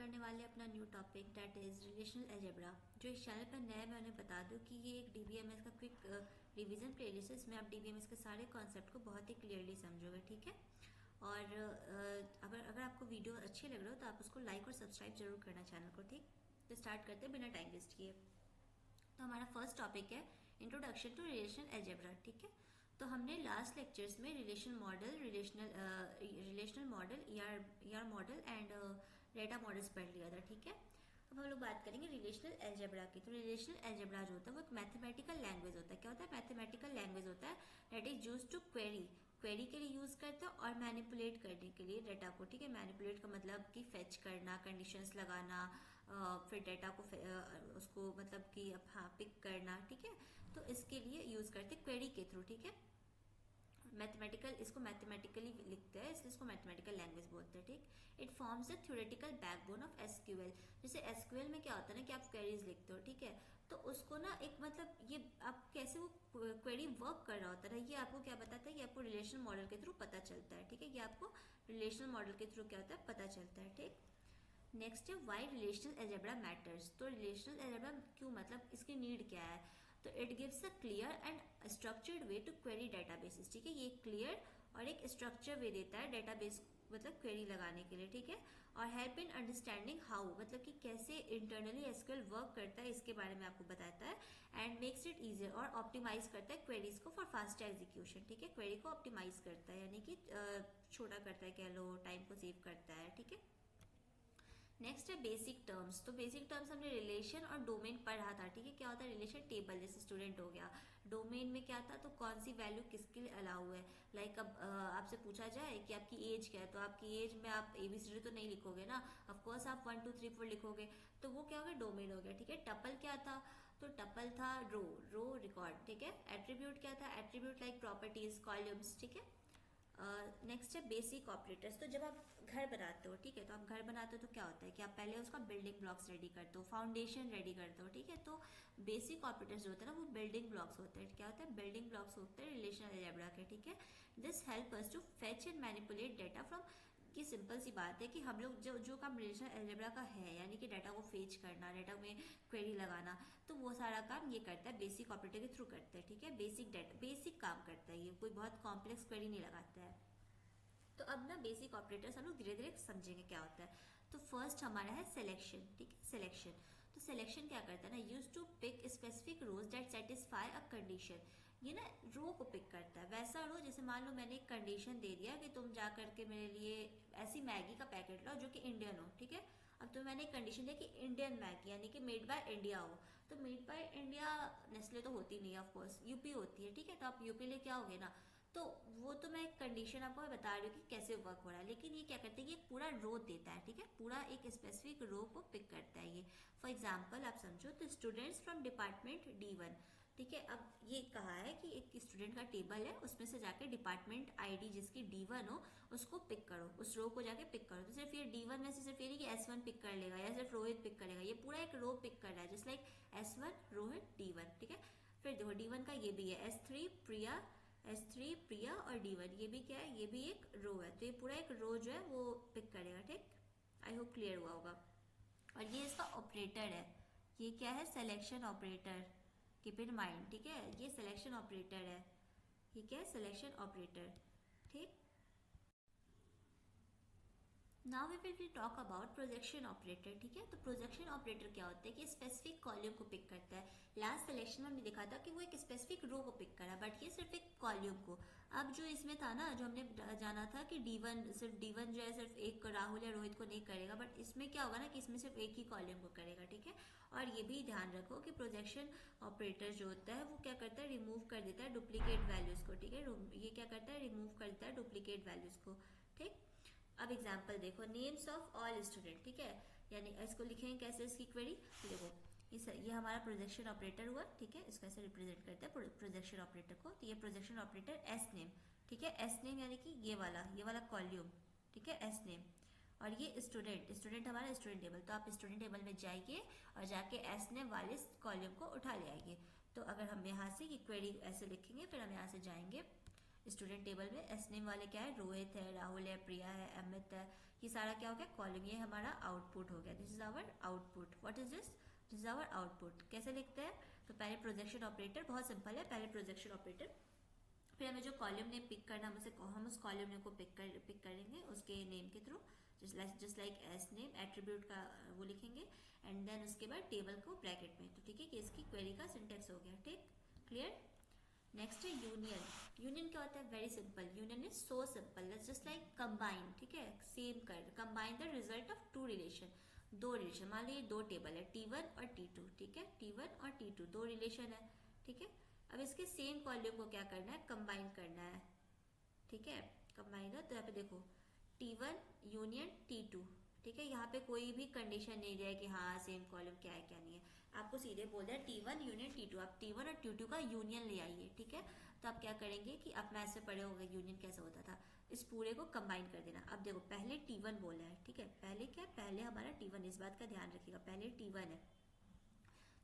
करने वाले अपना new topic that is relational algebra. जो इस चैनल पर नया, मैं उन्हें बता दूं कि ये एक डीबीएमएस का क्विक रिवीजन प्लेलिस्ट है। इसमें आप डीबीएमएस के सारे कॉन्सेप्ट को बहुत ही क्लियरली समझोगे, ठीक है। और अगर आपको वीडियो अच्छे लग रहे हो तो आप उसको लाइक और सब्सक्राइब जरूर करना चैनल को, ठीक। तो स्टार्ट करते हैं बिना टाइम वेस्ट किए। तो हमारा फर्स्ट टॉपिक है इंट्रोडक्शन टू रिलेशनल अलजेब्रा, ठीक है। तो हमने लास्ट लेक्चर्स में relational model, ER model and data models पढ़ लिया था, ठीक है। अब हम लोग बात करेंगे रिलेशनल अलजेब्रा की। तो रिलेशनल अलजेब्रा जो होता है वो एक मैथमेटिकल लैंग्वेज होता है। क्या होता है? मैथमेटिकल लैंग्वेज होता है that is use to query के लिए यूज करते हैं और मैनिपुलेट करने के लिए डेटा को, ठीक है। मैनिपुलेट का मतलब कि फेच करना, कंडीशंस लगाना, फिर डेटा को उसको मतलब कि पिक करना, ठीक है। तो इसके लिए यूज करते हैं क्वेरी के थ्रू, ठीक है। इसको मैथमेटिकली लिखते हैं, इसलिए इसको मैथमेटिकल लैंग्वेज बोलते हैं, ठीक। It forms the theoretical backbone of SQL. जैसे एसक्यूएल में क्या होता है ना कि आप क्वेरीज लिखते हो, ठीक है। तो उसको ना एक मतलब ये आप कैसे वो क्वेरी वर्क कर रहा होता है, ये आपको क्या बताता है? ये आपको रिलेशनल मॉडल के थ्रू पता चलता है, ठीक है। ये आपको रिलेशनल मॉडल के थ्रू क्या होता है? पता चलता है, ठीक। नेक्स्ट है वाई रिलेशनल अलजेब्रा मैटर्स। तो रिलेशनल अलजेब्रा क्यों, मतलब इसकी नीड क्या है? तो it gives a clear and structured way to query databases, ठीक है। ये क्लियर और एक स्ट्रक्चर वे देता है डेटाबेस मतलब क्वेरी लगाने के लिए, ठीक है। और हेल्प इन अंडरस्टैंडिंग हाउ, मतलब कि कैसे इंटरनली एसक्यूएल वर्क करता है, इसके बारे में आपको बताता है। एंड मेक्स इट इजियर, और ऑप्टिमाइज करता है क्वेरीज को फॉर फास्टर एग्जीक्यूशन, ठीक है। क्वेरी को ऑप्टिमाइज करता है, यानी कि छोटा करता है, कह लो टाइम को सेव करता है, ठीक है। नेक्स्ट है बेसिक टर्म्स। तो बेसिक टर्म्स हमने रिलेशन और डोमेन पढ़ा था, ठीक है। क्या होता है? रिलेशन टेबल, जैसे स्टूडेंट हो गया। डोमेन में क्या था? तो कौन सी वैल्यू किसके लिए अलाउ है। लाइक अब आपसे पूछा जाए कि आपकी एज क्या है, तो आपकी एज में आप एबीसीडी तो नहीं लिखोगे ना, ऑफकोर्स आप 1 2 3 4 लिखोगे। तो वो क्या हो गया? डोमेन हो गया, ठीक है। टपल क्या था? तो टपल था रो रिकॉर्ड, ठीक है। एट्रीब्यूट क्या था? एट्रीब्यूट लाइक प्रॉपर्टीज, कॉलम्स, ठीक है। नेक्स्ट है बेसिक ऑपरेटर्स। तो जब आप घर बनाते हो, ठीक है, तो आप घर बनाते हो तो क्या होता है कि आप पहले उसका बिल्डिंग ब्लॉक्स रेडी करते हो, फाउंडेशन रेडी करते हो, ठीक है। तो बेसिक ऑपरेटर्स जो होते हैं ना वो बिल्डिंग ब्लॉक्स होते हैं। क्या होता है? बिल्डिंग ब्लॉक्स होते हैं रिलेशनल अलजेब्रा के, ठीक है। This help us to fetch and manipulate data from, की सिंपल सी बात है कि हम लोग जो काम रिलेशनल अलजेब्रा का है, यानी कि डाटा को फेच करना, डाटा में क्वेरी लगाना, तो वो सारा काम ये करता है बेसिक ऑपरेटर के थ्रू करता है, ठीक है। बेसिक काम करता है, ये कोई बहुत कॉम्प्लेक्स क्वेरी नहीं लगाता है। तो अब ना बेसिक ऑपरेटर्स हम लोग धीरे धीरे समझेंगे क्या होता है। तो फर्स्ट हमारा है सिलेक्शन, ठीक है। सिलेक्शन, तो सिलेक्शन क्या करता है ना? Use to pick specific rows that satisfy a condition. ये ना रो को पिक करता है, वैसा रो जैसे मान लो मैंने एक कंडीशन दे दिया कि तुम जा करके मेरे लिए ऐसी मैगी का पैकेट लाओ जो कि इंडियन हो, ठीक है। अब तो मैंने एक कंडीशन दिया कि इंडियन मैगी, यानी कि मेड बाय इंडिया हो। तो मेड बाय इंडिया नेस्ले तो होती नहीं है, ऑफकोर्स यूपी होती है, ठीक है। तो आप यूपी लिए क्या होगे ना, तो वो तो मैं एक कंडीशन आपको बता रही हूँ कि कैसे वर्क हो रहा है। लेकिन ये क्या करते हैं कि एक पूरा रो देता है, ठीक है। पूरा एक स्पेसिफिक रो को पिक करता है ये। फॉर एग्जांपल आप समझो तो स्टूडेंट्स फ्रॉम डिपार्टमेंट D1, ठीक है। अब ये कहा है कि एक स्टूडेंट का टेबल है, उसमें से जाके डिपार्टमेंट आईडी जिसकी D1 हो उसको पिक करो, उस रो को जाके पिक करो। तो सिर्फ ये D1 में से सिर्फ ये कि S1 पिक कर लेगा या सिर्फ रोहित पिक करेगा, ये पूरा एक रो पिक कर रहा है, just like S1 Rohit D1, ठीक है। फिर देखो D1 का ये भी है S3 प्रिया और D1, ये भी क्या है? ये भी एक रो है। तो ये पूरा एक रो जो है वो पिक करेगा, ठीक। आई होप क्लियर हुआ होगा। और ये इसका ऑपरेटर है, ये क्या है? Selection operator, keep in mind, ठीक है। ये सिलेक्शन ऑपरेटर है, ये क्या है? सिलेक्शन ऑपरेटर, ठीक। Now we will talk about projection operator, ठीक है। तो प्रोजेक्शन ऑपरेटर क्या होता है कि स्पेसिफिक कॉलम को पिक करता है। लास्ट सिलेक्शन में हमने देखा था कि वो एक स्पेसिफिक रो को पिक करा, बट ये सिर्फ एक कॉलम को। अब जो इसमें था ना, जो हमने जाना था कि D1 जो है सिर्फ एक राहुल या रोहित को नहीं करेगा, बट इसमें क्या होगा ना कि इसमें सिर्फ एक ही कॉलम को करेगा, ठीक है। और ये भी ध्यान रखो कि प्रोजेक्शन ऑपरेटर जो होता है वो क्या करता है? रिमूव कर देता है डुप्लीकेट वैल्यूज को, ठीक है। ये क्या करता है? रिमूव कर देता है डुप्लीकेट वैल्यूज को, ठीक। अब एग्जाम्पल देखो, नेम्स ऑफ ऑल स्टूडेंट, ठीक है। यानी इसको लिखेंगे कैसे इसकी क्वेरी? तो देखो ये हमारा प्रोजेक्शन ऑपरेटर हुआ, ठीक है। इसको ऐसे रिप्रेजेंट करते हैं प्रोजेक्शन ऑपरेटर को। तो ये प्रोजेक्शन ऑपरेटर एस नेम, ठीक है। एस नेम यानी कि ये वाला कॉल्यूम, ठीक है, एस नेम। और ये स्टूडेंट हमारा स्टूडेंट टेबल। तो आप स्टूडेंट टेबल में जाइए और जाके एस नेम वाले कॉलम को उठा ले आइए। तो अगर हम यहाँ से ये क्वेरी ऐसे लिखेंगे, फिर हम यहाँ से जाएंगे स्टूडेंट टेबल में एस नेम वाले क्या है, रोहित है, राहुल है, प्रिया है, अमित है, ये सारा क्या हो गया, कॉलम, ये हमारा आउटपुट हो गया। This is our output. What is this is our output. कैसे लिखते हैं, तो पहले प्रोजेक्शन ऑपरेटर, बहुत सिंपल है, पहले प्रोजेक्शन ऑपरेटर, फिर हमें जो कॉलम नेम पिक करना, हम उस कॉलम नेम को पिक करेंगे उसके नेम के through, just like S name, attribute का वो लिखेंगे, एंड देन उसके बाद टेबल को ब्रैकेट में। तो ठीक है कि इसकी क्वेरी का सिंटेक्स हो गया। ठीक, क्लियर। नेक्स्ट है यूनियन। यूनियन क्या होता है, very simple, union is so simple, just like combine. ठीक है, सेम कर, combine the result of two relation, दो रिलेशन, मान लीजिए दो टेबल है T1 और T2। ठीक है, T1 और T2 दो रिलेशन है। ठीक है, अब इसके सेम कॉलम को क्या करना है, कंबाइन करना है। ठीक है, कंबाइन है, तो यहाँ पे देखो T1 यूनियन T2। ठीक है, यहाँ पे कोई भी कंडीशन नहीं दिया है कि हाँ सेम कॉलम क्या है क्या नहीं है, आपको सीधे बोल दिया T1 यूनियन T2, आप T1 और T2 का यूनियन ले आइए। ठीक है, तो आप क्या करेंगे कि आप मैथ से पढ़े होंगे यूनियन कैसे होता था, इस पूरे को कंबाइन कर देना। अब देखो पहले T1 बोला है, ठीक है, पहले क्या है, पहले हमारा T1, इस बात का ध्यान रखिएगा, पहले T1 है,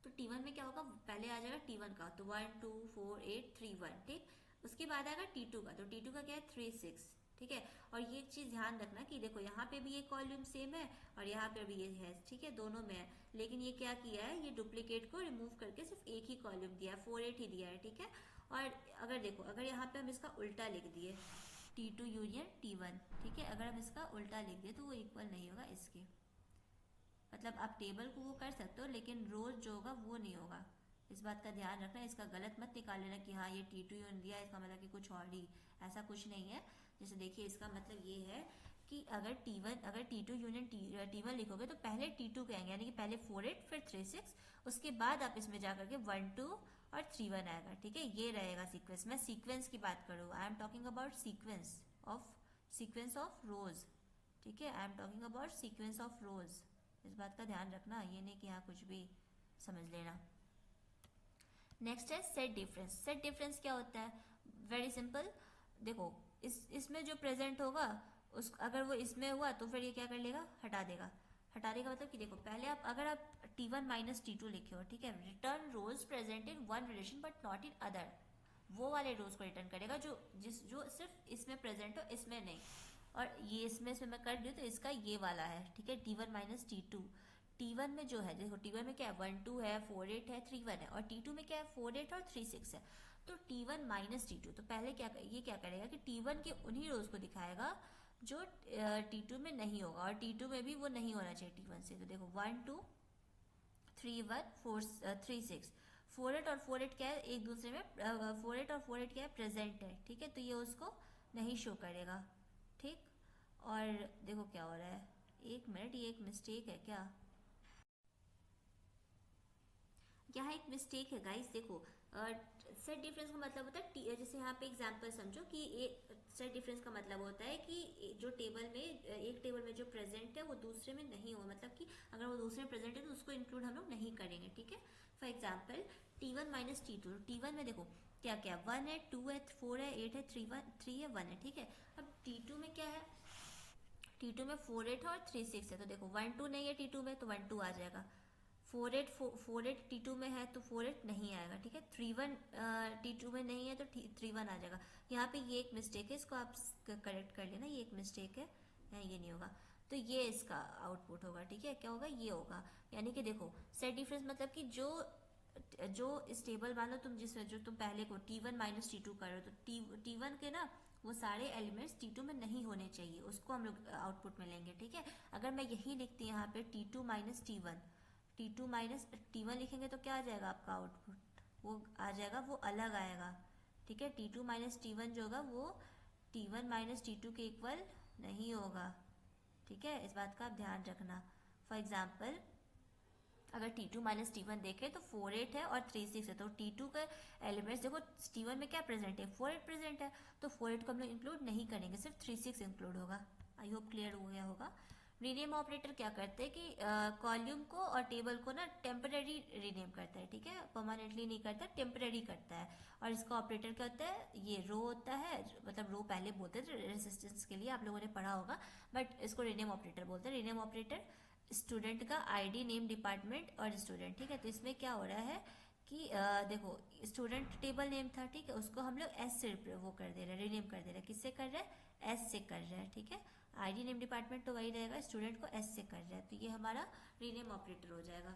तो T1 में क्या होगा, पहले आ जाएगा T1 का, तो 1 2 4 8 3 1। ठीक, उसके बाद आएगा T2 का, तो T2 का क्या है 3 6। ठीक है, और ये चीज ध्यान रखना कि देखो यहाँ पे भी ये कॉलम सेम है और यहाँ पे भी ये है। ठीक है, दोनों में है, लेकिन ये क्या किया है, ये डुप्लीकेट को रिमूव करके सिर्फ एक ही कॉलम दिया है, 4 8 ही दिया है। ठीक है, और अगर देखो, अगर यहाँ पे हम इसका उल्टा लिख दिए T2 यूनियन T1, ठीक है, अगर हम इसका उल्टा लिख दिए तो वो इक्वल नहीं होगा इसके, मतलब आप टेबल को वो कर सकते हो लेकिन रोज जो होगा वो नहीं होगा, इस बात का ध्यान रखना। इसका गलत मत निकाल लेना कि हाँ ये T2 यूनियन दिया इसका मतलब कि कुछ और ही, ऐसा कुछ नहीं है। जैसे देखिए इसका मतलब ये है कि अगर T2 यूनियन T1 लिखोगे तो पहले T2 कहेंगे, यानी कि पहले 4 8 फिर 3 6, उसके बाद आप इसमें जाकर के 1 2 और 3 1 आएगा। ठीक है, ये रहेगा सीक्वेंस। मैं सीक्वेंस की बात करूँ, I am talking about sequence of रोज। ठीक है, I am talking about sequence of रोज, इस बात का ध्यान रखना, ये नहीं कि हाँ कुछ भी समझ लेना। नेक्स्ट है सेट डिफरेंस। सेट डिफरेंस क्या होता है, वेरी सिंपल, देखो इसमें जो प्रेजेंट होगा उस, अगर वो इसमें हुआ तो फिर ये क्या कर लेगा, हटा देगा। हटाने का मतलब कि देखो पहले आप, अगर आप T1 माइनस T2 लिखे हो, ठीक है, return rows present in one relation but not in other, वो वाले रोज को रिटर्न करेगा जो सिर्फ इसमें प्रेजेंट हो, इसमें नहीं। और ये इसमें से मैं कर दूँ तो इसका ये वाला है। ठीक है, T1 माइनस T2, T1 में जो है, देखो T1 में क्या है, 1 2 है, 4 8 है, 3 1 है, और T2 में क्या है, 4 8 और 3 6 है। तो T1 माइनस T2, तो पहले ये क्या करेगा कि T1 के उन्हीं रोज को दिखाएगा जो T2 में नहीं होगा, और T2 में भी वो नहीं होना चाहिए T1 से। तो देखो 1 2 3 1 4 3 6, 4 8 और 4 8 क्या है, एक दूसरे में 4 8 और 4 8 क्या है, प्रेजेंट है। ठीक है, तो ये उसको नहीं शो करेगा। ठीक, और देखो क्या हो रहा है, एक मिनट, ये एक मिस्टेक है क्या, यहाँ एक मिस्टेक है गाइस। देखो सेट डिफरेंस का मतलब होता है, जैसे यहाँ पे एग्जांपल समझो कि सेट डिफरेंस का मतलब होता है कि जो टेबल में, एक टेबल में जो प्रेजेंट है वो दूसरे में नहीं हो, मतलब कि अगर वो दूसरे में प्रेजेंट है तो उसको इंक्लूड हम लोग नहीं करेंगे। ठीक है, for example T1 minus T2, T1 में देखो क्या क्या, 1 है, 2 है, 4 है, 8 है, 3 है, 1 है। ठीक है, अब T2 में क्या है, T2 में 4 8 और 3 6 है, तो देखो 1 2 नहीं है T2 में तो 1 2 आ जाएगा, 4 8 T2 में है तो 4 8 नहीं आएगा। ठीक है, 3 1 T2 में नहीं है तो 3 1 आ जाएगा। यहाँ पे ये एक मिस्टेक है, इसको आप करेक्ट कर लेना, ये एक मिस्टेक है, ये नहीं होगा, तो ये इसका आउटपुट होगा। ठीक है, क्या होगा, ये होगा, यानी कि देखो सेट डिफरेंस मतलब कि जो इस टेबल वाला तुम जिसमें जो तुम पहले को T1 माइनस T2 कर रहे हो, तो T1 के ना वो सारे एलिमेंट्स T2 में नहीं होने चाहिए, उसको हम लोग आउटपुट में लेंगे। ठीक है, अगर मैं यही लिखती यहाँ पे T2 minus T1 minus T1 लिखेंगे तो क्या आ जाएगा आपका आउटपुट, वो आ जाएगा, वो अलग आएगा। ठीक है, T2 माइनस T1 जो होगा वो T1 माइनस T2 के इक्वल नहीं होगा। ठीक है, इस बात का आप ध्यान रखना। फॉर एग्जाम्पल अगर T2 माइनस T1 देखें तो 4 8 है और 3 6 है, तो T2 के एलिमेंट्स देखो T1 में क्या प्रेजेंट है, 4 8 प्रेजेंट है, तो 4 8 को हम लोग इंक्लूड नहीं करेंगे, सिर्फ 3 6 इंक्लूड होगा। आई होप क्लियर हो गया होगा। रीनेम ऑपरेटर क्या करते हैं कि कॉलम को और टेबल को ना टेम्पररी रीनेम करता है। ठीक है, परमानेंटली नहीं करता, टेम्पररी करता है। और इसका ऑपरेटर क्या होता है, ये रो होता है, मतलब रो पहले बोलते थे रेसिस्टेंस के लिए, आप लोगों ने पढ़ा होगा, बट इसको रीनेम ऑपरेटर बोलते हैं। रीनेम ऑपरेटर स्टूडेंट का आईडी, नेम, डिपार्टमेंट और स्टूडेंट। ठीक है, तो इसमें क्या हो रहा है कि देखो स्टूडेंट टेबल नेम था, ठीक है, उसको हम लोग एस से वो कर दे रहे हैं, रीनेम कर दे रहे हैं। किससे कर रहे हैं? एस से कर रहे हैं, ठीक है। आईडी नेम डिपार्टमेंट तो वही रहेगा, स्टूडेंट को एस से कर रहे हैं, तो ये हमारा रीनेम ऑपरेटर हो जाएगा।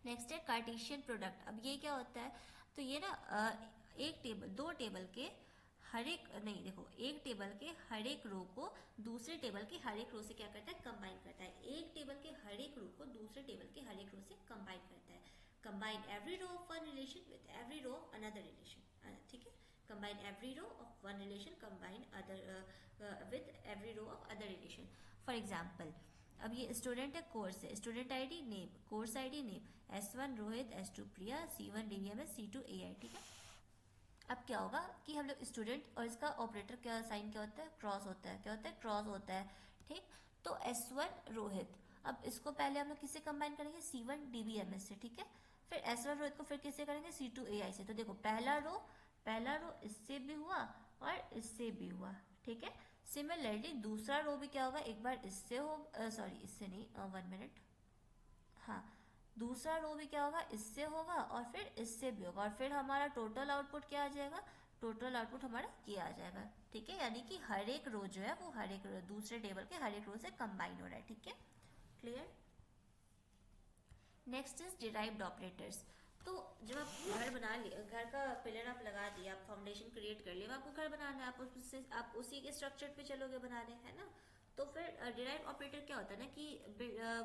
नेक्स्ट है कार्टेशियन प्रोडक्ट। अब ये क्या होता है? तो ये ना एक टेबल, दो टेबल के हर एक, नहीं देखो, एक टेबल के हर एक रो को दूसरे टेबल के हर एक रो से क्या करता है? कंबाइन करता है। एक टेबल के हर एक रो को दूसरे टेबल के हर एक रो से कंबाइन करता है। Combine every row of one relation with every row of another relation, ठीक है। Combine every row of one relation combine other with every row of other relation. For example, अब ये स्टूडेंट है, कोर्स है, student ID name, course ID name, S1 Rohit, S2 Priya, C1 DVMS, C2 AI, ठीक है। अब क्या होगा कि हम लोग स्टूडेंट और इसका ऑपरेटर क्या साइन क्या होता है? क्रॉस होता है। क्या होता है? क्रॉस होता है, ठीक। तो S1 रोहित, अब इसको पहले हम लोग किससे कंबाइन करेंगे? C1 DVMS से, ठीक है। फिर S1 रोहित को फिर किससे करेंगे? C2 AI से। तो देखो पहला रो इससे भी हुआ और इससे भी हुआ, ठीक है। सिमिलरली दूसरा रो भी क्या होगा? एक बार इससे हो, सॉरी इससे नहीं, 1 मिनट, हाँ, दूसरा रो भी क्या होगा? इससे होगा और फिर इससे भी होगा, और फिर हमारा टोटल आउटपुट क्या आ जाएगा? टोटल आउटपुट हमारा ये आ जाएगा, ठीक है। यानी कि हर एक रो जो है वो हर एक दूसरे टेबल के हर एक रो से कंबाइन हो रहा है, ठीक है। Clear? Next is derived operators. तो जब आप घर बना लिए, घर का पिलर आप लगा दिया, आप फाउंडेशन क्रिएट कर लिया, आपको घर बनाना है, आप उसी के स्ट्रक्चर पे चलोगे बनाने, है ना। तो फिर डिराइव ऑपरेटर क्या होता है ना कि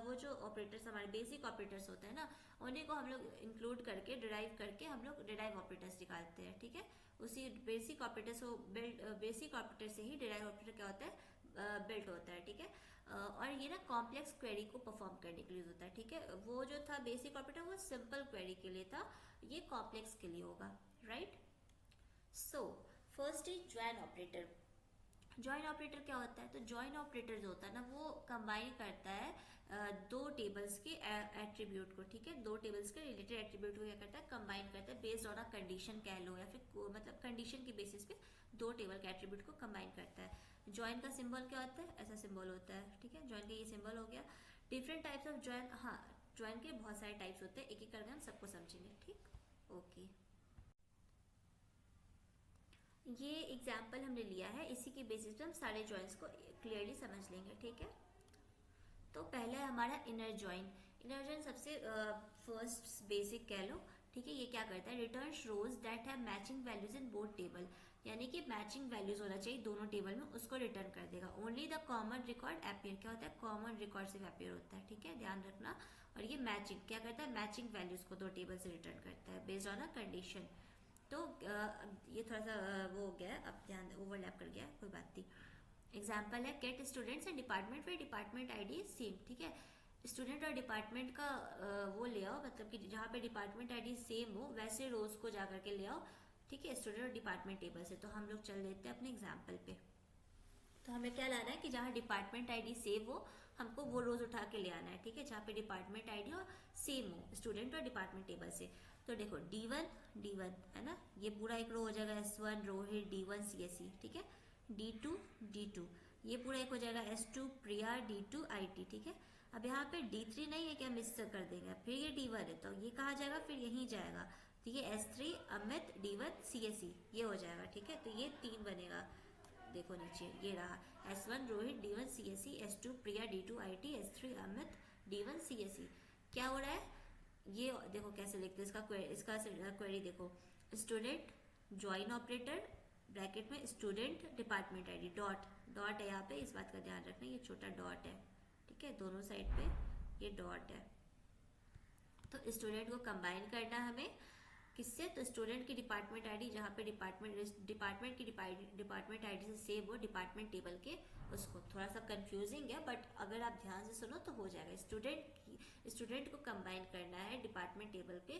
वो जो ऑपरेटर्स हमारे बेसिक ऑपरेटर्स होते हैं ना, उन्हीं को हम लोग इंक्लूड करके डिराइव करके हम लोग डिराइव ऑपरेटर्स निकालते हैं, ठीक है। उसी बेसिक ऑपरेटर्स को बेसिक ऑपरेटर से ही डिराइव ऑपरेटर क्या होता है? बिल्ट होता है, ठीक है। और ये ना कॉम्प्लेक्स क्वेरी को परफॉर्म करने के लिए होता है, ठीक है। वो जो था बेसिक ऑपरेटर वो सिंपल क्वेरी के लिए था, ये कॉम्प्लेक्स के लिए होगा, right. So first is join operator. Join operator क्या होता है? तो ज्वाइन ऑपरेटर जो होता है ना वो कंबाइन करता है दो टेबल्स के एट्रीब्यूट को, ठीक है। दो टेबल्स के रिलेटेड एट्रीब्यूट को क्या करता है? कंबाइन करता है, बेस्ड ऑन अ कंडीशन कह लो, या फिर मतलब कंडीशन के बेसिस पे दो टेबल के एट्रीब्यूट को कंबाइन करता है। ज्वाइन का सिंबल क्या होता है? ऐसा सिंबल होता है, ठीक है। ज्वाइन का ये सिंबल हो गया। डिफरेंट टाइप्स ऑफ ज्वाइन, हाँ, ज्वाइन के बहुत सारे टाइप्स होते हैं, एक एक करके हम सबको समझेंगे, ठीक। ओके, ये एग्जाम्पल हमने लिया है, इसी के बेसिस पे हम सारे ज्वाइंस को क्लियरली समझ लेंगे, ठीक है। तो पहला है हमारा इनर ज्वाइन। इनर ज्वाइन सबसे फर्स्ट बेसिक कह लो, ठीक है। ये क्या करता है? Return rows that have matching values in both table, यानी कि मैचिंग वैल्यूज होना चाहिए दोनों टेबल में, उसको रिटर्न कर देगा। Only the common record appear, क्या होता है? कॉमन रिकॉर्ड से अपियर होता है, ठीक है, ध्यान रखना। और ये मैचिंग क्या करता है? मैचिंग वैल्यूज को दो टेबल से रिटर्न करता है बेस्ड ऑन अ कंडीशन। तो ये थोड़ा सा वो हो गया, अब ध्यान, ओवरलैप कर गया, कोई बात नहीं। एग्जाम्पल है gate students and department way department ID same, ठीक है। स्टूडेंट और डिपार्टमेंट का वो ले आओ, मतलब कि जहाँ पे डिपार्टमेंट आईडी सेम हो वैसे रोज को जा करके ले आओ, ठीक है, स्टूडेंट और डिपार्टमेंट टेबल से। तो हम लोग चल देते हैं अपने एग्जाम्पल पे। तो हमें क्या लाना है कि जहाँ डिपार्टमेंट आईडी सेम हो, हमको वो रोज उठा के ले आना है, ठीक है, जहाँ पे डिपार्टमेंट आईडी और सेम हो स्टूडेंट और डिपार्टमेंट टेबल से। तो देखो D1 है ना, ये पूरा एक रो हो जाएगा, S1 रोहित, D1 CSE, ठीक है। D2 ये पूरा एक हो जाएगा, S2 प्रिया, D2 IT, ठीक है। अब यहाँ पे D3 नहीं है क्या? मिस कर देंगे। फिर ये D1 है तो ये कहाँ जाएगा? फिर यहीं जाएगा, तो ये S3 अमित, D1 CSE, ये हो जाएगा, ठीक है। तो ये 3 बनेगा, देखो नीचे ये रहा, S1 Rohit, D1 CSE, S2 Priya, D2 IT, S3 Amit, D1 CSE। क्या हो रहा है? ये देखो कैसे लिखते हैं इसका क्वेरी देखो, स्टूडेंट ज्वाइन ऑपरेटर ब्रैकेट में स्टूडेंट डिपार्टमेंट आईडी, डॉट है यहाँ पे, इस बात का ध्यान रखना, ये छोटा डॉट है, ठीक है, दोनों साइड पे ये डॉट है। तो स्टूडेंट को कंबाइन करना है हमें किससे? तो स्टूडेंट की डिपार्टमेंट आईडी, जहाँ पे डिपार्टमेंट की डिपार्टमेंट आईडी से सेव हो डिपार्टमेंट टेबल के, उसको थोड़ा सा कंफ्यूजिंग है बट अगर आप ध्यान से सुनो तो हो जाएगा। स्टूडेंट को कंबाइन करना है डिपार्टमेंट टेबल पे,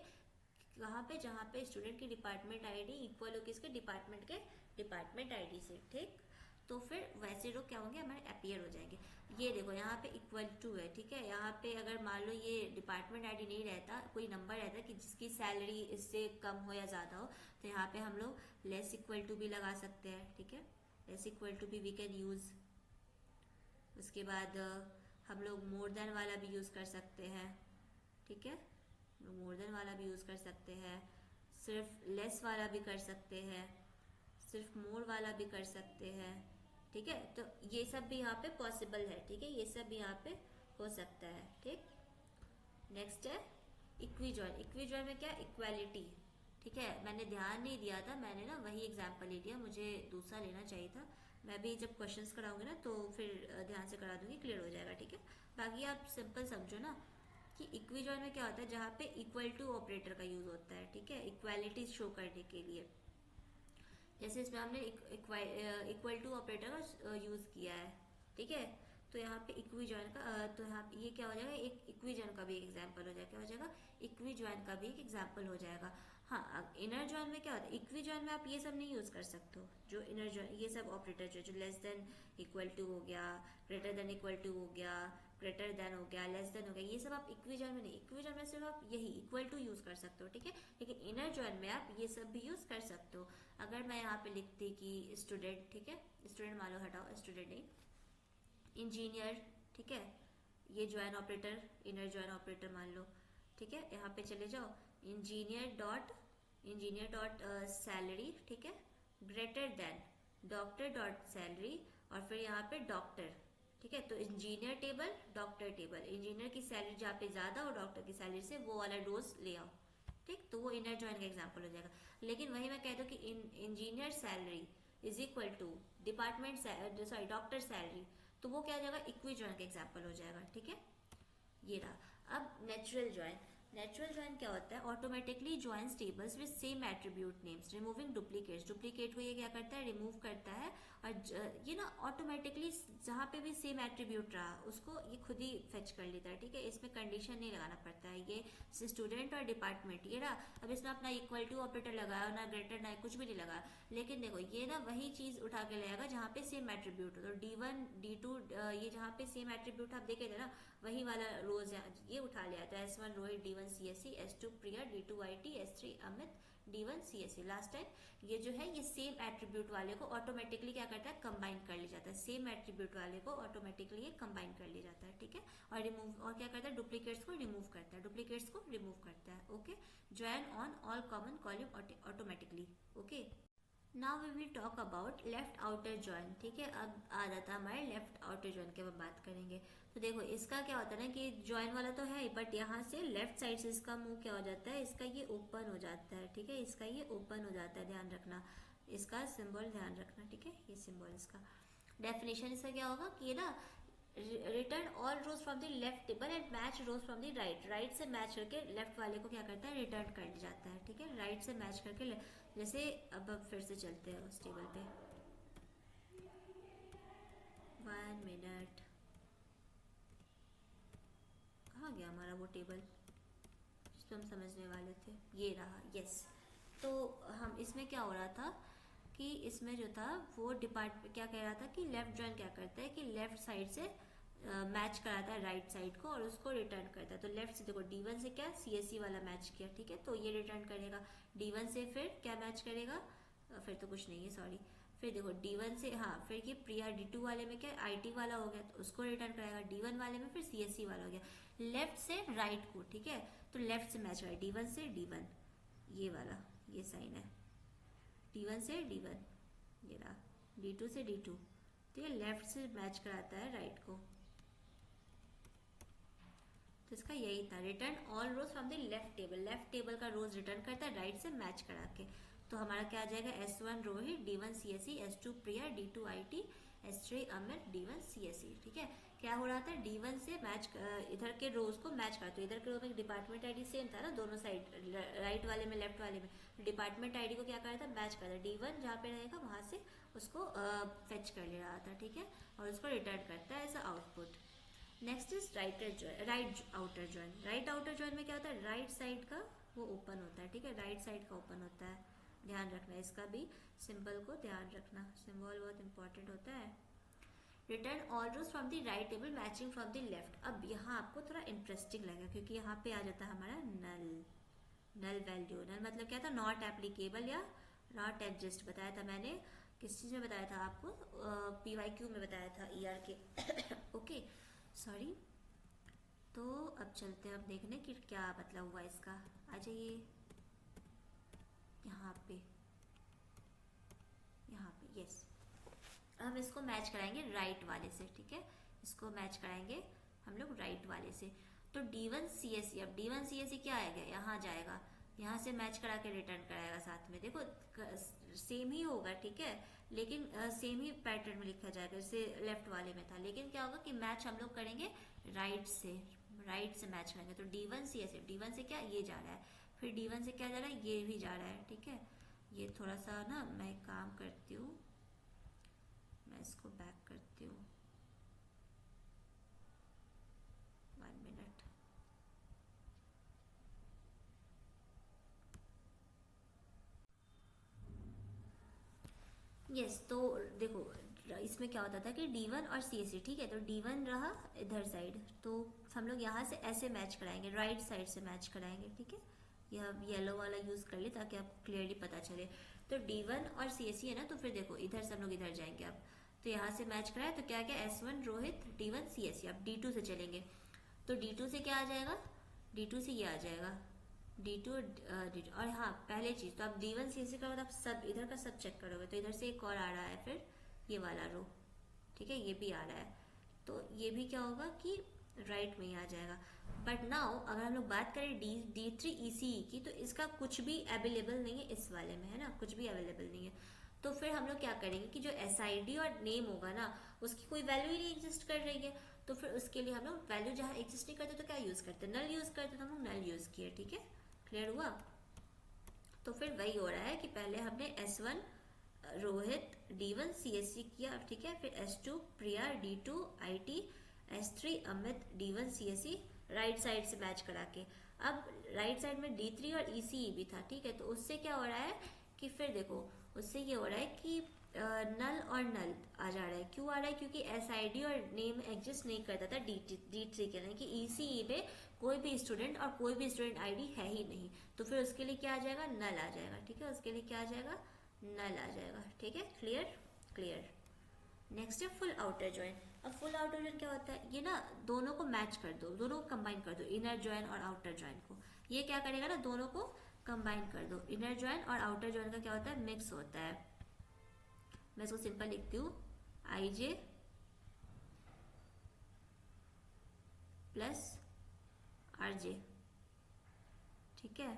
कहाँ पे? जहाँ पे स्टूडेंट की डिपार्टमेंट आईडी इक्वल हो किसके? डिपार्टमेंट के डिपार्टमेंट आईडी से, ठीक। तो फिर वैसे लोग क्या होंगे? हमारे अपियर हो जाएंगे। ये देखो यहाँ पे इक्वल टू है, ठीक है। यहाँ पे अगर मान लो ये डिपार्टमेंट आईडी नहीं रहता, कोई नंबर रहता कि जिसकी सैलरी इससे कम हो या ज़्यादा हो, तो यहाँ पे हम लोग लेस इक्वल टू भी लगा सकते हैं, ठीक है। लेस इक्वल टू भी वी कैन यूज़। उसके बाद हम लोग मोर देन वाला भी यूज़ कर सकते हैं, ठीक है। मोर देन वाला भी यूज़ कर सकते हैं, सिर्फ लेस वाला भी कर सकते हैं, सिर्फ मोर वाला भी कर सकते हैं, ठीक है। तो ये सब भी यहाँ पे पॉसिबल है, ठीक है, ये सब भी यहाँ पे हो सकता है, ठीक। नेक्स्ट है इक्विजॉइन। इक्विजॉइन में क्या, इक्वालिटी, ठीक है। मैंने ध्यान नहीं दिया था, मैंने ना वही एग्जाम्पल ले लिया, मुझे दूसरा लेना चाहिए था। मैं भी जब क्वेश्चंस कराऊंगी ना तो फिर ध्यान से करा दूंगी, क्लियर हो जाएगा, ठीक है। बाकी आप सिंपल समझो ना कि इक्विजॉइन में क्या होता है, जहाँ पे इक्वल टू ऑपरेटर का यूज होता है, ठीक है, इक्वालिटी शो करने के लिए। जैसे इसमें हमने इक्वल टू ऑपरेटर का यूज किया है, ठीक है। तो यहाँ पे इक्विजॉइन का तो यहाँ पे ये क्या हो जाएगा, एक इक्विजॉइन का भी एक एग्जाम्पल हो जाएगा, क्या हो जाएगा, इक्विजॉइन का भी एक एग्जाम्पल हो जाएगा। हाँ, इनर जॉइन में क्या होता है, इक्विजॉइन में आप ये सब नहीं यूज कर सकते हो, जो इनर जॉइन ये सब ऑपरेटर जो लेस देन इक्वल टू हो गया, ग्रेटर देन इक्वल टू हो गया, ग्रेटर देन हो गया, लेस देन हो गया, ये सब आप इक्विजॉइन में नहीं, इक्विजॉइन में सिर्फ आप यही इक्वल टू यूज कर सकते हो, ठीक है। लेकिन इनर जॉइन में आप ये सब भी यूज कर सकते हो। अगर मैं यहाँ पे लिखती कि स्टूडेंट, ठीक है, स्टूडेंट मान लो, हटाओ स्टूडेंट नहीं, इंजीनियर, ठीक है, ये join operator, inner join operator मान लो, ठीक है। यहाँ पे चले जाओ, इंजीनियर डॉट सैलरी, ठीक है, greater than doctor dot salary, और फिर यहाँ पे डॉक्टर, ठीक है। तो engineer table, doctor table, engineer की सैलरी जहाँ पे ज्यादा और डॉक्टर की सैलरी से वो वाला रोज ले आओ, ठीक। तो वो इनर जॉइन का एग्जाम्पल हो जाएगा। लेकिन वही मैं कह दूँ कि engineer salary is equal to department sorry doctor salary, तो वो क्या हो जाएगा, इक्विजॉइन का एग्जाम्पल हो जाएगा, ठीक है। ये रहा। अब नेचुरल जॉइन। नेचुरल जॉइन क्या होता है, automatically joins tables with same attribute names removing duplicates. Duplicate को ये क्या करता है, रिमूव करता है, और ये ना ऑटोमेटिकली जहाँ पे भी सेम एट्रीब्यूट रहा उसको ये खुद ही फेच कर लेता है, ठीक है। इसमें कंडीशन नहीं लगाना पड़ता है, ये स्टूडेंट और डिपार्टमेंट ये रहा। अब इसमें अपना इक्वल टू ऑपरेटर लगाया, ना ग्रेटर ना कुछ भी नहीं लगाया, लेकिन देखो ये ना वही चीज उठा के लाएगा जहाँ पे सेम एट्रीब्यूट हो। तो D1 D2 ये जहाँ पे सेम एट्रीब्यूट आप देखे थे ना, वही वाला रोज ये उठा लिया। तो S1 Rohit, D1 CSC, S2 Priya, D2 IT, S3 Amit, D1 CSC। Last time ये जो है ये सेम एट्रीब्यूट वाले को ऑटोमेटिकली क्या करता है, कंबाइन कर लिया जाता है। सेम एट्रीब्यूट वाले को ऑटोमेटिकली ये कंबाइन कर लिया जाता है, ठीक है। और रिमूव, और क्या करता है, डुप्लीकेट्स को रिमूव करता है, डुप्लीकेट्स को रिमूव करता है, okay. Join on all common column automatically, okay. Now we will talk about left outer join, ठीक है। अब आ जाता है हमारे लेफ्ट आउटर जॉइन के बाद बात करेंगे। तो देखो इसका क्या होता है ना कि जॉइन वाला तो है, बट यहाँ से लेफ्ट साइड से इसका मुंह क्या हो जाता है, इसका ये ओपन हो जाता है, ठीक है, इसका ये ओपन हो जाता है, ध्यान रखना, इसका सिंबल ध्यान रखना, ठीक है, ये सिंबल इसका। डेफिनेशन इसका क्या होगा कि ना, return all rows from the left table and match rows from the right. Right से मैच करके लेफ्ट वाले को क्या करता है, रिटर्न कर जाता है, ठीक है। राइट से मैच करके जैसे अब फिर से चलते हैं उस टेबल पे, 1 मिनट, कहाँ गया हमारा वो टेबल जिसको हम समझने वाले थे, ये रहा, यस। तो हम इसमें क्या हो रहा था कि इसमें जो था वो क्या कह रहा था कि लेफ्ट जॉइन क्या करता है कि लेफ्ट साइड से मैच कराता है राइट साइड को और उसको रिटर्न करता है। तो लेफ्ट से देखो D1 से क्या CSC वाला मैच किया, ठीक है, तो ये रिटर्न करेगा। D1 से फिर क्या मैच करेगा, फिर तो कुछ नहीं है, सॉरी। फिर देखो D1 से, हाँ, फिर ये प्रिया D2 वाले में क्या IT वाला हो गया, तो उसको रिटर्न करेगा। D1 वाले में फिर CSC वाला हो गया, लेफ्ट से राइट को, ठीक है। तो लेफ्ट से मैच करेगा D1 से D1, ये वाला, ये साइन है, D1 से D1, ये रहा, D2 से D2, तो ये लेफ्ट से मैच कराता है राइट को। तो इसका यही था, return all rows from the left table. Left table का रोज रिटर्न करता है राइट से मैच करा के। तो हमारा क्या आ जाएगा, S1 Rohit, D1 CSC, S2 Priya, D2 IT, S3 Amit, D1 CSC, ठीक है। क्या हो रहा था, D1 से मैच, इधर के रोज को मैच करते, इधर के रोज में डिपार्टमेंट ID सेम था ना दोनों साइड, राइट वाले में लेफ्ट वाले में, डिपार्टमेंट ID को क्या कर रहा था, मैच कर रहा था। D1 जहाँ पे रहेगा वहां से उसको फेच कर ले रहा था, ठीक है, और उसको रिटर्न करता है as output. Next is right outer join. Right outer join में क्या होता है, राइट साइड का वो ओपन होता है, ठीक है, राइट साइड का ओपन होता है, ध्यान रखना, इसका भी सिंबल को ध्यान रखना, सिंबल बहुत इंपॉर्टेंट होता है। Return all rows from the right table matching from the left. अब यहाँ आपको थोड़ा इंटरेस्टिंग लगेगा क्योंकि यहाँ पे आ जाता है हमारा नल वैल्यू। नल मतलब क्या था, नॉट एप्लीकेबल या नॉट एडजस्ट बताया था मैंने, किस चीज में बताया था आपको, PYQ में बताया था ER के ओके, सॉरी, तो अब चलते हैं, अब देखने कि क्या मतलब हुआ इसका। आ जाइए यहाँ पे, यहाँ पे, यस। हम इसको मैच कराएंगे राइट वाले से, ठीक है, इसको मैच कराएंगे हम लोग राइट वाले से। तो D1 CSE, अब D1 CSE क्या आएगा, यहाँ जाएगा, यहाँ से मैच करा के रिटर्न कराएगा साथ में। देखो सेम ही होगा, ठीक है, लेकिन सेम ही पैटर्न में लिखा जाएगा जैसे लेफ्ट वाले में था, लेकिन क्या होगा कि मैच हम लोग करेंगे राइट से, राइट से मैच करेंगे। तो D1 CSE, D1 से क्या ये जा रहा है, फिर D1 से क्या जा रहा है, ये भी जा रहा है, ठीक है। ये थोड़ा सा ना मैं काम करती हूँ, मैं इसको बैक करती हूँ, 1 मिनट। यस, तो देखो इसमें क्या होता था कि D1 और CSE, ठीक है, तो D1 रहा इधर साइड, तो हम लोग यहाँ से ऐसे मैच कराएंगे, राइट साइड से मैच कराएंगे, ठीक है। यह येलो वाला यूज़ कर ले ताकि आपको क्लियरली पता चले। तो D1 और CSE है ना, तो फिर देखो इधर से हम लोग इधर जाएंगे अब, तो यहाँ से मैच कराए तो क्या क्या, S1 रोहित, D1 CSE। अब D2 से चलेंगे, तो D2 से क्या आ जाएगा, D2 से ये आ जाएगा, D2 D2। और हाँ पहले चीज़, तो आप D1 CSE का मतलब सब इधर का सब चेक करोगे, तो इधर से एक और आ रहा है, फिर ये वाला रो, ठीक है, ये भी आ रहा है, तो ये भी क्या होगा कि राइट में ही आ जाएगा। बट नाउ अगर हम लोग बात करें D3 ECE की, तो इसका कुछ भी अवेलेबल नहीं है इस वाले में, है ना, कुछ भी अवेलेबल नहीं है। तो फिर हम लोग क्या करेंगे कि जो SID और नेम होगा ना, उसकी कोई वैल्यू ही नहीं एग्जिस्ट कर रही है, तो फिर उसके लिए हम लोग वैल्यू जहाँ एग्जिस्ट नहीं करते तो क्या यूज़ करते हैं, नल यूज़ करते, तो हम लोग नल यूज़ किए, ठीक है, क्लियर हुआ। तो फिर वही हो रहा है कि पहले हमने S1 रोहित D1 CSE किया, ठीक है, फिर S2 Priya D2 IT, S3 Amit D1 CSE, right side से मैच करा के। अब राइट साइड में D3 और ECE भी था, ठीक है, तो उससे क्या हो रहा है कि फिर देखो उससे ये हो रहा है कि नल और नल आ जा रहा है। क्यों आ रहा है, क्योंकि SID और नेम एग्जिस्ट नहीं करता था D3 के लिए, कि ECE में कोई भी स्टूडेंट और कोई भी स्टूडेंट ID है ही नहीं, तो फिर उसके लिए क्या आ जाएगा, नल आ जाएगा, ठीक है, उसके लिए क्या आ जाएगा, नल आ जाएगा, ठीक है, क्लियर क्लियर। नेक्स्ट है फुल आउटर ज्वाइन। अब फुल आउटर ज्वाइन क्या होता है, ये ना दोनों को मैच कर दो, दोनों को कंबाइन कर दो, इनर ज्वाइन और आउटर ज्वाइन को। ये क्या करेगा ना, दोनों को कंबाइन कर दो, इनर ज्वाइन और आउटर ज्वाइन का क्या होता है, मिक्स होता है। मैं इसको सिंपल लिखती हूँ, IJ प्लस RJ, ठीक है।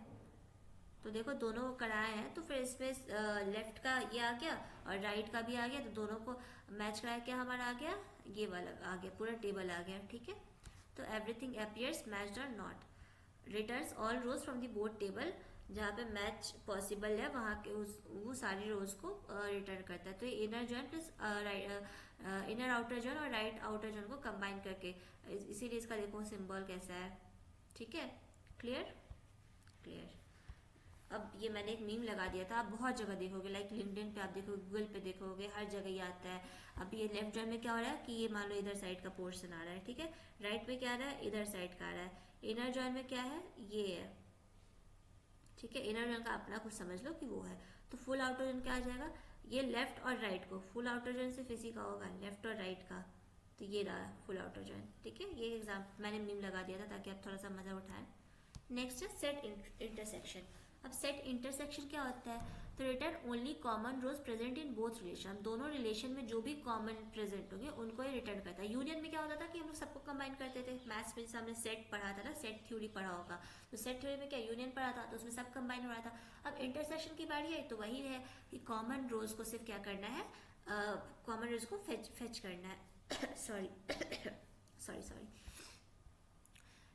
तो देखो दोनों को कराए हैं, तो फिर इसमें लेफ्ट का ये आ गया और राइट का भी आ गया, तो दोनों को मैच कराया, क्या हमारा आ गया, ये वाला आ गया, पूरा टेबल आ गया, ठीक है। तो एवरीथिंग अपीयर्स मैच्ड और not, returns all rows from the board table, जहाँ पे मैच पॉसिबल है वहाँ के वो सारी रोज को रिटर्न करता है। तो ये inner join plus inner outer join और राइट आउटर जॉइन को कंबाइन करके, इसीलिए इसका देखो सिंबल कैसा है, ठीक है, क्लियर क्लियर। अब ये मैंने एक मीम लगा दिया था, आप बहुत जगह देखोगे, लाइक लिंक्डइन पे आप देखोगे, गूगल पे देखोगे, हर जगह ये आता है। अब ये लेफ्ट जॉइन में क्या हो रहा है कि ये मान लो इधर साइड का पोर्शन आ रहा है, ठीक है, राइट में क्या आ रहा है, इधर साइड का आ रहा है। इनर जॉइन में क्या है, ये है, ठीक है, इनर जॉइन का अपना कुछ समझ लो कि वो है। तो फुल आउटर जॉइन क्या आ जाएगा, ये लेफ्ट और राइट को, फुल आउटर जॉइन सिर्फ इसी का होगा, लेफ्ट और राइट का, तो ये रहा फुल आउटर जॉइन, ठीक है। ये एग्जाम मैंने मीम लगा दिया था ताकि आप थोड़ा सा मजा उठाएं। नेक्स्ट है सेट इंटरसेक्शन। अब सेट इंटरसेक्शन क्या होता है, तो return only common rows present in both relation, दोनों रिलेशन में जो भी कॉमन प्रेजेंट होंगे उनको ही रिटर्न करता है। यूनियन में क्या होता था कि हम लोग सबको कंबाइन करते थे, मैथ्स में जैसे हमने सेट पढ़ा था ना, सेट थ्योरी पढ़ा होगा, तो सेट थ्योरी में क्या यूनियन पढ़ा था, तो उसमें सब कंबाइन हो रहा था। अब इंटरसेक्शन की बारी है, तो वही है कि कॉमन रोज को सिर्फ क्या करना है, कॉमन रोज को फेच करना है sorry sorry sorry,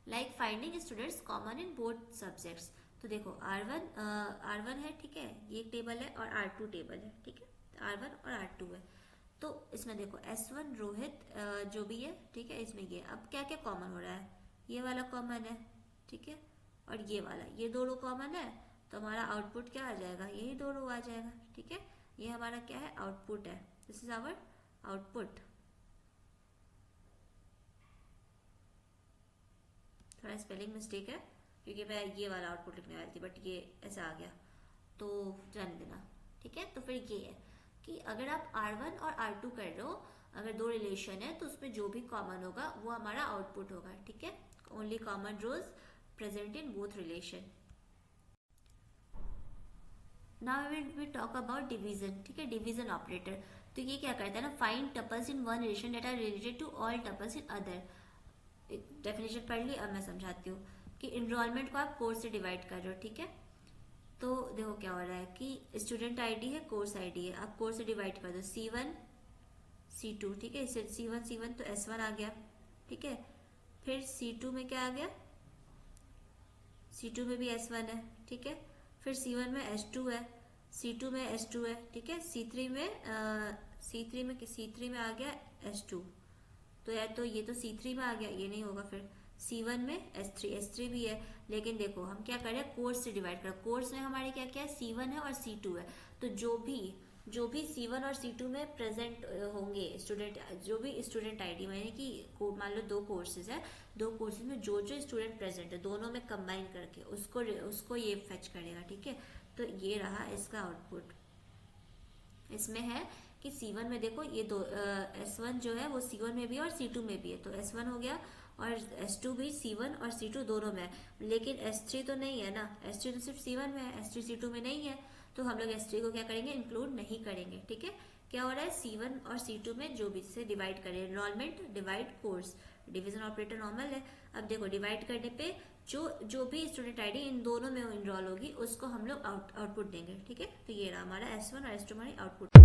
like finding students common in both subjects. तो देखो R1 है, ठीक है, ये एक टेबल है, और R2 टेबल है, ठीक है, R1 और R2 है। तो इसमें देखो S1 रोहित जो भी है, ठीक है, इसमें ये अब क्या क्या कॉमन हो रहा है, ये वाला कॉमन है, ठीक है, और ये वाला, ये दो रो कॉमन है, तो हमारा आउटपुट क्या आ जाएगा, यही दो रो आ जाएगा, ठीक है। ये हमारा क्या है, आउटपुट है, दिस इज आवर आउटपुट। थोड़ा स्पेलिंग मिस्टेक है क्योंकि मैं ये वाला आउटपुट लिखने वाली थी, बट ये ऐसा आ गया, तो जाने देना, ठीक है। तो फिर ये है कि अगर आप R1 और R2 कर रहे हो, अगर दो रिलेशन है तो उसमें जो भी कॉमन होगा वो हमारा आउटपुट होगा, ठीक है, only common rows present in both relation. Now we talk about division. ठीक है, डिवीजन ऑपरेटर. तो ये क्या करता है ना, find tuples in one relation that are related to all tuples in other. Definition पढ़ ली, अब मैं समझाती हूँ कि इनरोलमेंट को आप कोर्स से डिवाइड कर रहे हो. ठीक है, तो देखो क्या हो रहा है कि स्टूडेंट आईडी है, कोर्स आईडी है, आप कोर्स से डिवाइड कर दो C1 C2. ठीक है, इससे C1 तो S1 आ गया. ठीक है, फिर C2 में क्या आ गया, C2 में भी S1 है. ठीक है, फिर C1 में S2 है, C2 में S2 है. ठीक है, C3 में आ गया S2. तो या तो ये तो C3 में आ गया, ये नहीं होगा. फिर C1 में S3 भी है. लेकिन देखो हम क्या कर रहे हैं, कोर्स से डिवाइड कर. कोर्स में हमारे क्या क्या है, C1 है और C2 है. तो जो भी C1 और C2 में प्रेजेंट होंगे स्टूडेंट, जो भी स्टूडेंट आईडी, यानी कि मान लो 2 कोर्सेज है, 2 कोर्सेज में जो स्टूडेंट प्रेजेंट है दोनों में कंबाइन करके उसको ये फेच करेगा. ठीक है, तो ये रहा इसका आउटपुट. इसमें है कि C1 में देखो ये दो S1 जो है वो C1 में भी और C2 में भी है. तो S1 हो गया और S2 भी C1 और C2 दोनों में है. लेकिन S3 तो नहीं है ना, S3 तो सिर्फ C1 में है, S3 C2 में नहीं है. तो हम लोग S3 को क्या करेंगे, इंक्लूड नहीं करेंगे. ठीक है, क्या हो रहा है, C1 और C2 में जो भी से डिवाइड करें, enrolment divide course, division operator normal है. अब देखो डिवाइड करने पे जो भी स्टूडेंट आईडी इन दोनों में इनरोल होगी उसको हम लोग आउटपुट देंगे. ठीक है, तो ये रहा हमारा S1 और S2 हमारी आउटपुट.